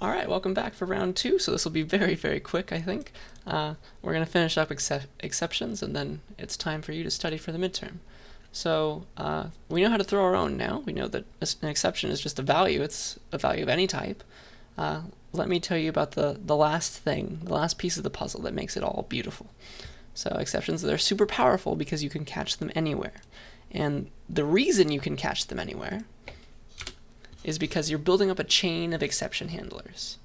All right, welcome back for round 2. So this will be very, very quick, I think. We're going to finish up exceptions, and then it's time for you to study for the midterm. So we know how to throw our own now. We know that an exception is just a value. It's a value of any type. Let me tell you about the last thing, the last piece of the puzzle that makes it all beautiful. So exceptions, they're super powerful because you can catch them anywhere. And the reason you can catch them anywhere is because you're building up a chain of exception handlers.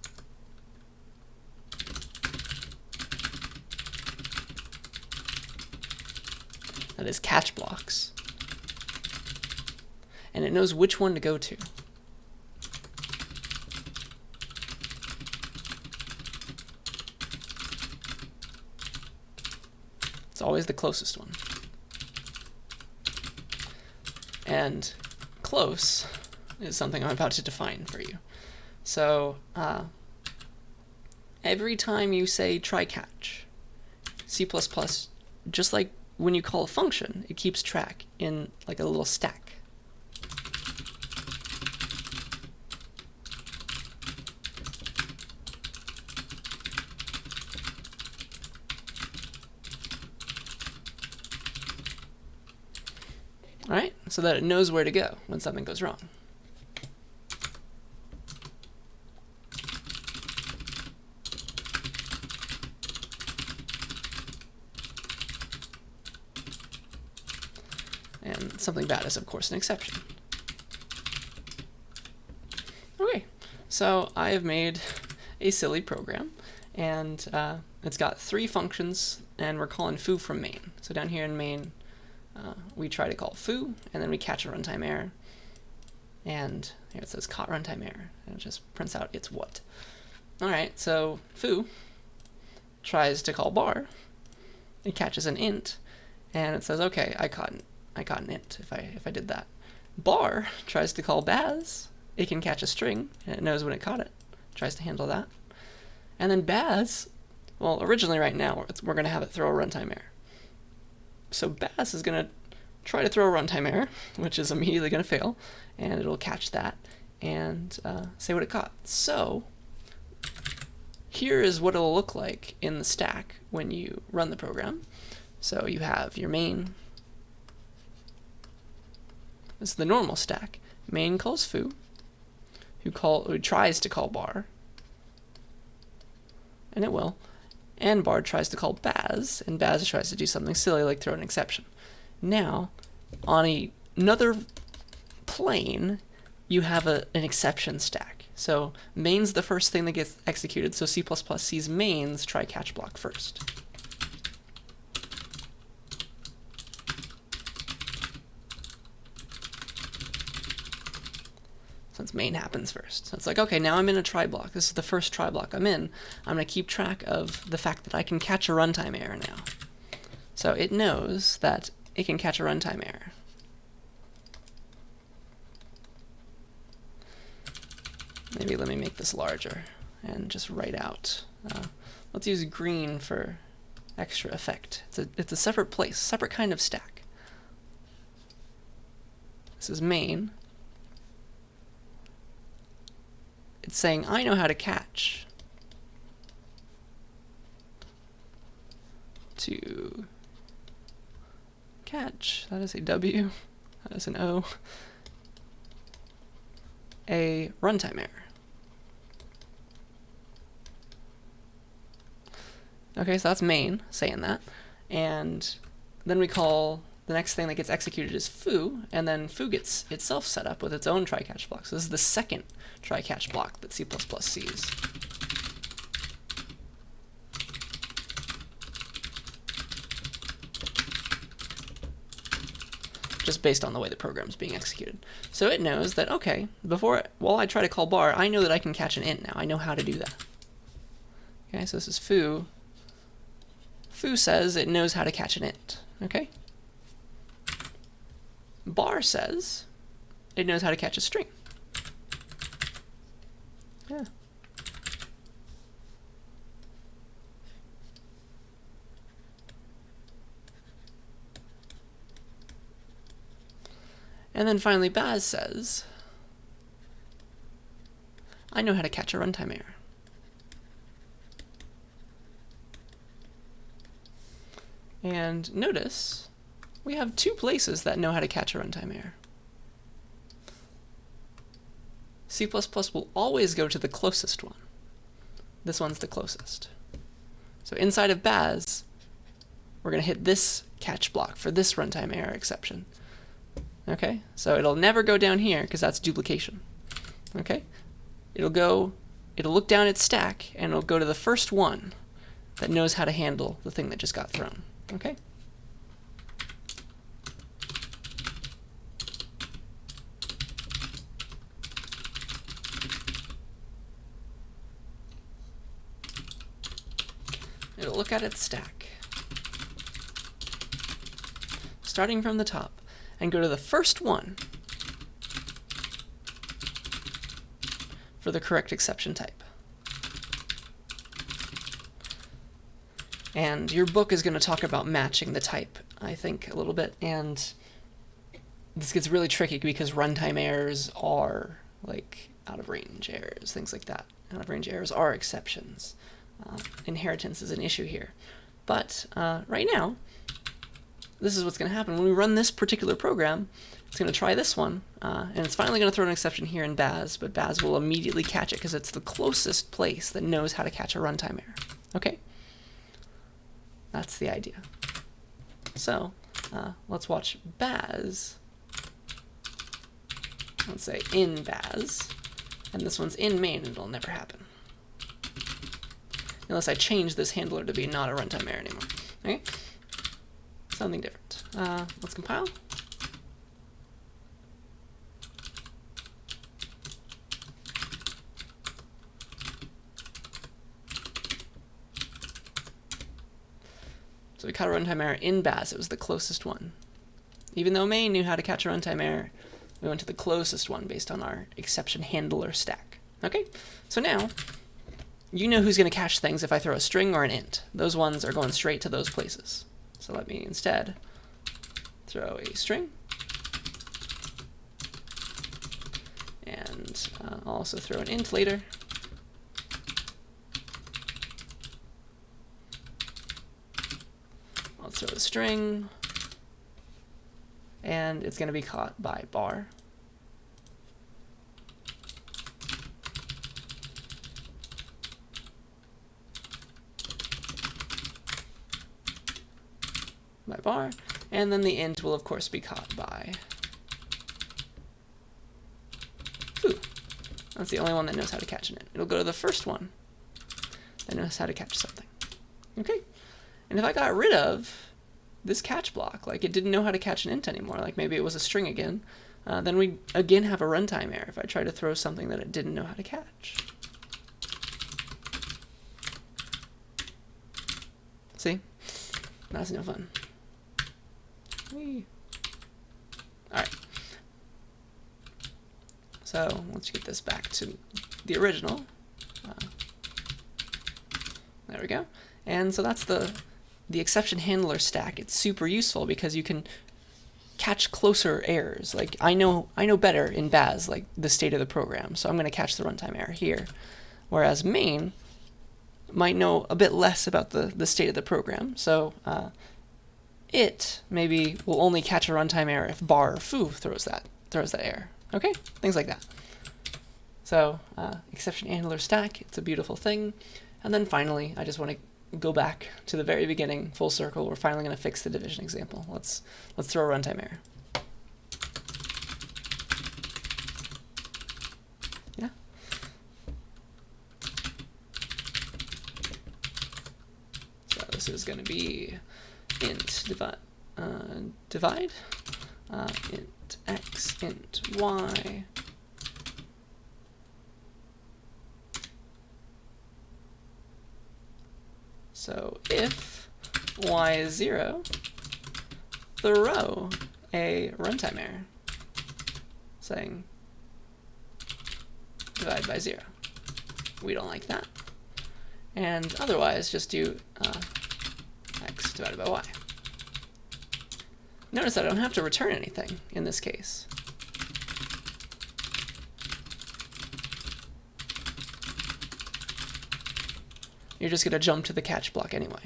That is catch blocks. And it knows which one to go to. It's always the closest one. And close is something I'm about to define for you. So every time you say try catch, C++, just like when you call a function, it keeps track in like a little stack. All right, so that it knows where to go when something goes wrong. And something bad is, of course, an exception. Okay, so I have made a silly program, and it's got 3 functions, and we're calling foo from main. So down here in main, we try to call foo, and then we catch a runtime error. And here it says caught runtime error, and it just prints out it's what. All right, so foo tries to call bar. It catches an int, and it says, okay, I caught an int if I did that. Bar tries to call baz. It can catch a string, and it knows when it caught it. Tries to handle that. And then baz, well, originally right now we're going to have it throw a runtime error. So baz is going to try to throw a runtime error, which is immediately going to fail, and it'll catch that and say what it caught. So here is what it'll look like in the stack when you run the program. So you have your main. This is the normal stack. Main calls foo, who tries to call bar, and it will. And bar tries to call baz, and baz tries to do something silly like throw an exception. Now, on another plane, you have an exception stack. So main's the first thing that gets executed, so C++ sees main's try catch block first. Since main happens first. So it's like, okay, now I'm in a try block. This is the first try block I'm in. I'm going to keep track of the fact that I can catch a runtime error now. So it knows that it can catch a runtime error. Maybe let me make this larger and just write out. Let's use green for extra effect. It's a separate place, separate kind of stack. This is main. It's saying, I know how to catch. To catch, that is a W, that is an O, a runtime error. Okay, so that's main saying that. And then we call the next thing that gets executed is foo, and then foo gets itself set up with its own try-catch block. So this is the second try-catch block that C++ sees. Just based on the way the program's being executed. So it knows that, okay, while I try to call bar, I know that I can catch an int now. I know how to do that. Okay, so this is foo. Foo says it knows how to catch an int. Okay? Bar says it knows how to catch a string. Yeah. And then finally baz says I know how to catch a runtime error. And notice we have two places that know how to catch a runtime error. C++ will always go to the closest one. This one's the closest. So inside of Baz, we're going to hit this catch block for this runtime error exception. Okay, so it'll never go down here because that's duplication. Okay, it'll look down its stack and it'll go to the first one that knows how to handle the thing that just got thrown. Okay. It'll look at its stack, starting from the top, and go to the first one for the correct exception type. And your book is going to talk about matching the type, I think, a little bit. And this gets really tricky because runtime errors are like out-of-range errors, things like that. Out-of-range errors are exceptions. Inheritance is an issue here. But right now, this is what's going to happen. When we run this particular program, it's going to try this one, and it's finally going to throw an exception here in Baz, but Baz will immediately catch it because it's the closest place that knows how to catch a runtime error. Okay? That's the idea. So let's watch Baz. Let's say in Baz, and this one's in main, and it'll never happen. Unless I change this handler to be not a runtime error anymore. Okay? Something different. Let's compile. So we caught a runtime error in Baz. It was the closest one. Even though main knew how to catch a runtime error, we went to the closest one based on our exception handler stack. Okay? So now, you know who's going to catch things if I throw a string or an int. Those ones are going straight to those places. So let me instead throw a string. And I'll also throw an int later. I'll throw a string. And it's going to be caught by bar. By bar, and then the int will of course be caught by foo. That's the only one that knows how to catch an int. It'll go to the first one that knows how to catch something. Okay, and if I got rid of this catch block, like it didn't know how to catch an int anymore, like maybe it was a string again, then we again have a runtime error if I try to throw something that it didn't know how to catch. See? That's no fun. Alright. So let's get this back to the original. There we go. And so that's the exception handler stack. It's super useful because you can catch closer errors. Like I know better in Baz, like the state of the program, so I'm going to catch the runtime error here. Whereas main might know a bit less about the state of the program. So it maybe will only catch a runtime error if bar or foo throws that error. Okay, things like that. So exception handler stack, it's a beautiful thing. And then finally, I just want to go back to the very beginning, full circle. We're finally going to fix the division example. Let's throw a runtime error. Yeah. So this is going to be int divide, int x, int y, so if y is 0, throw a runtime error saying divide by 0. We don't like that. And otherwise, just do x divided by y. Notice that I don't have to return anything in this case. you're just going to jump to the catch block anyway.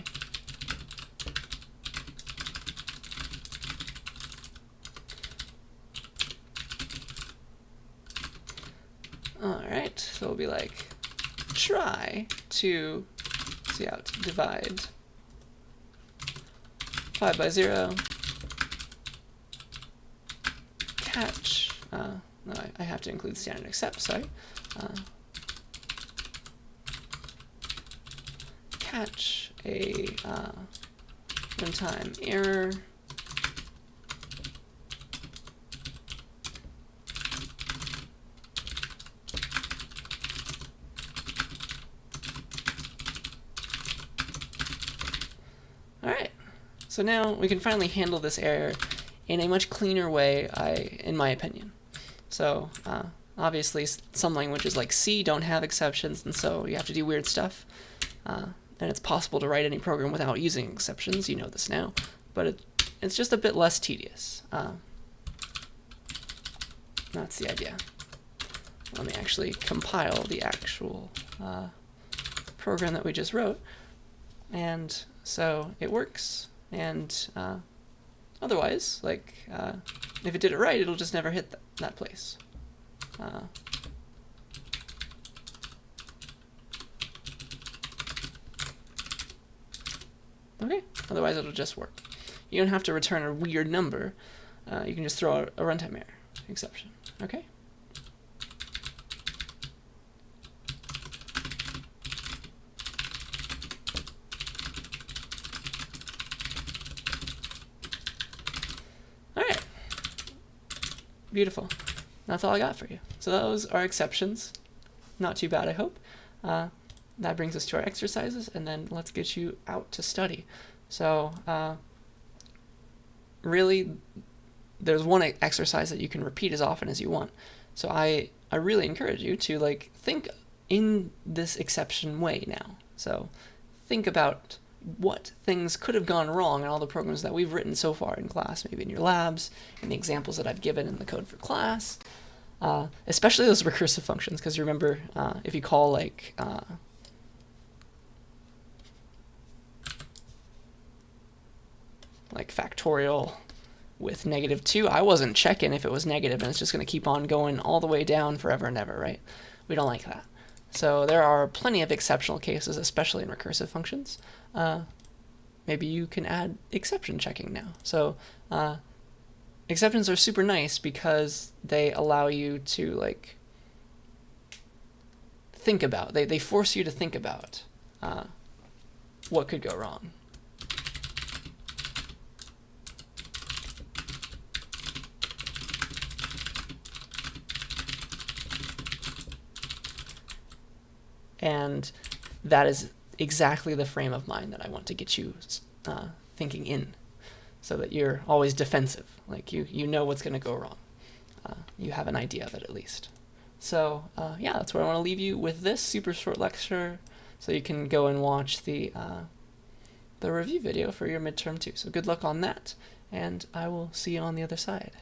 Alright, so it'll be like, try to, divide 5 by 0, catch, no, I have to include standard except, sorry, catch a runtime error, Alright, so now we can finally handle this error in a much cleaner way, in my opinion. So obviously some languages like C don't have exceptions, and so you have to do weird stuff. And it's possible to write any program without using exceptions, you know this now, but it's just a bit less tedious. That's the idea. Let me actually compile the actual program that we just wrote. And so it works, and otherwise, like, if it did it right, it'll just never hit that place. Okay, otherwise it'll just work. You don't have to return a weird number. You can just throw out a runtime error exception. Okay? Alright. Beautiful. That's all I got for you. So those are exceptions. Not too bad, I hope. That brings us to our exercises, and then let's get you out to study. So really, there's one exercise that you can repeat as often as you want. So I really encourage you to, like, think in this exception way now. So think about what things could have gone wrong in all the programs that we've written so far in class, maybe in your labs, in the examples that I've given in the code for class, especially those recursive functions, because remember, if you call, like, factorial with -2, I wasn't checking if it was negative, and it's just going to keep on going all the way down forever and ever, right? We don't like that. So there are plenty of exceptional cases, especially in recursive functions. Maybe you can add exception checking now. So exceptions are super nice because they allow you to, like, think about, they force you to think about what could go wrong. And that is exactly the frame of mind that I want to get you thinking in, so that you're always defensive. Like, you know what's going to go wrong. You have an idea of it, at least. So yeah, that's where I want to leave you with this super short lecture, so you can go and watch the review video for your midterm too. So good luck on that, and I will see you on the other side.